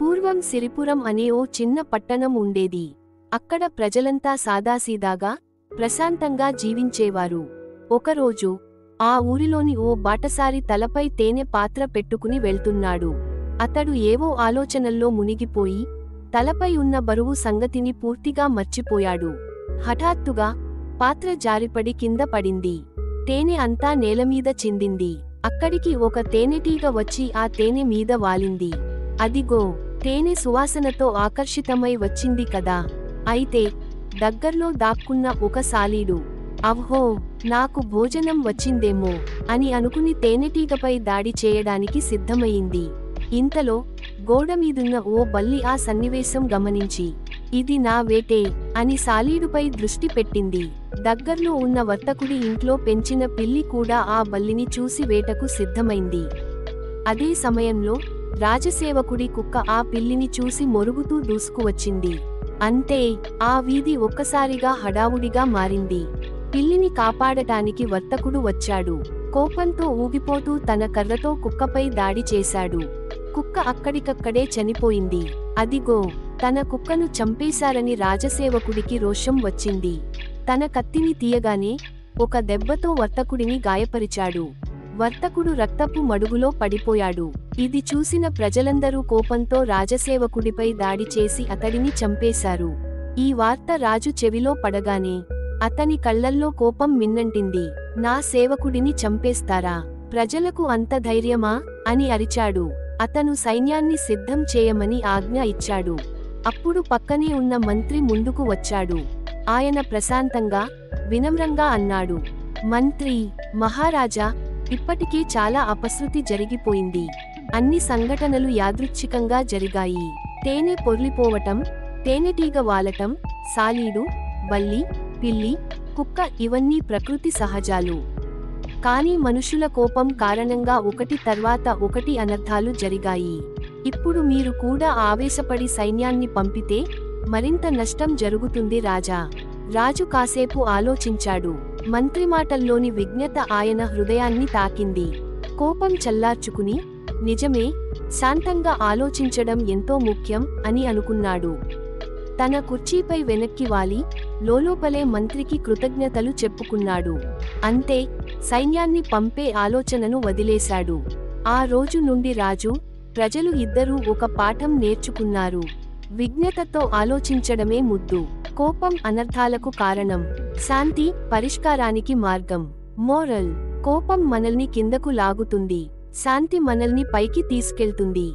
పూర్వం సిరిపురం అనే ఓ చిన్న పట్టణం ఉండేది. అక్కడ ప్రజలంతా సాదాసీదాగా ప్రశాంతంగా జీవించేవారు. ఒకరోజు ఆ ఊరిలోని ఓ బాటసారి తలపై తేనె పాత్ర పెట్టుకుని వెళ్తున్నాడు. అతడు ఏవో ఆలోచనల్లో మునిగిపోయి తలపై ఉన్న బరువు సంగతిని పూర్తిగా మర్చిపోయాడు. హఠాత్తుగా పాత్ర జారిపడి కింద పడింది. తేనె అంతా నేలమీద చిందింది. అక్కడికి ఒక తేనెటీగ వచ్చి ఆ తేనె మీద వాలింది. అదిగో, తేనె సువాసనతో ఆకర్షితమై వచ్చింది కదా. అయితే దగ్గర్లో దాక్కున్న ఒక సాలీడు, అవ్హో, నాకు భోజనం వచ్చిందేమో అని అనుకుని తేనెటీగపై దాడి చేయడానికి సిద్ధమయింది. ఇంతలో గోడమీదున్న ఓ బల్లి ఆ సన్నివేశం గమనించి, ఇది నా వేటే అని సాలీడుపై దృష్టి పెట్టింది. దగ్గర్లో ఉన్న వర్తకుడి ఇంట్లో పెంచిన పిల్లి కూడా ఆ బల్లిని చూసి వేటకు సిద్ధమైంది. అదే సమయంలో రాజసేవకుడి కుక్క ఆ పిల్లిని చూసి మొరుగుతూ దూసుకువచ్చింది. అంతే, ఆ వీధి ఒక్కసారిగా హడావుడిగా మారింది. పిల్లిని కాపాడటానికి వర్తకుడు వచ్చాడు. కోపంతో ఊగిపోతూ తన కర్రతో కుక్కపై దాడి చేశాడు. కుక్క అక్కడికక్కడే చనిపోయింది. అదిగో, తన కుక్కను చంపేశారని రాజసేవకుడికి రోషం వచ్చింది. తన కత్తిని తీయగానే ఒక దెబ్బతో వర్తకుడిని గాయపరిచాడు. వర్తకుడు రక్తపు మడుగులో పడిపోయాడు. ఇది చూసిన ప్రజలందరూ కోపంతో రాజసేవకుడిపై దాడి చేసి అతడిని చంపేశారు. ఈ వార్త రాజు చెవిలో పడగానే అతని కళ్లల్లో కోపం మిన్నంటింది. నా సేవకుడిని చంపేస్తారా? ప్రజలకు అంత ధైర్యమా అని అరిచాడు. అతను సైన్యాన్ని సిద్ధం చేయమని ఆజ్ఞ ఇచ్చాడు. అప్పుడు పక్కనే ఉన్న మంత్రి ముందుకు వచ్చాడు. ఆయన ప్రశాంతంగా, వినమ్రంగా అన్నాడు, మంత్రి మహారాజా, ఇప్పటికే చాలా అపశృతి జరిగిపోయింది. అన్ని సంఘటనలు యాదృచ్ఛికంగా జరిగాయి. తేనె పొర్లిపోవటం, తేనెటీగ వాలటం, సాలీడు, బల్లి, పిల్లి, కుక్క ఇవన్నీ ప్రకృతి సహజాలు. కానీ మనుషుల కోపం కారణంగా ఒకటి తర్వాత ఒకటి అనర్థాలు జరిగాయి. ఇప్పుడు మీరు కూడా ఆవేశపడి సైన్యాన్ని పంపితే మరింత నష్టం జరుగుతుంది రాజా. రాజు కాసేపు ఆలోచించాడు. మంత్రి మాటల్లోని విజ్ఞత ఆయన హృదయాన్ని తాకింది. కోపం చల్లార్చుకుని, నిజమే, శాంతంగా ఆలోచించడం ఎంతో ముఖ్యం అని అనుకున్నాడు. తన కుర్చీపై వెనక్కి వాలి లోలోపలే మంత్రికి కృతజ్ఞతలు చెప్పుకున్నాడు. అంతే, సైన్యాన్ని పంపే ఆలోచనను వదిలేశాడు. ఆ రోజు నుండి రాజు, ప్రజలు ఇద్దరూ ఒక పాఠం నేర్చుకున్నారు. విజ్ఞతతో ఆలోచించడమే ముద్దు. కోపం అనర్థాలకు కారణం. శాంతి పరిష్కారానికి మార్గం. మోరల్: కోపం మనల్ని కిందకు లాగుతుంది, శాంతి మనల్ని పైకి తీసుకెళ్తుంది.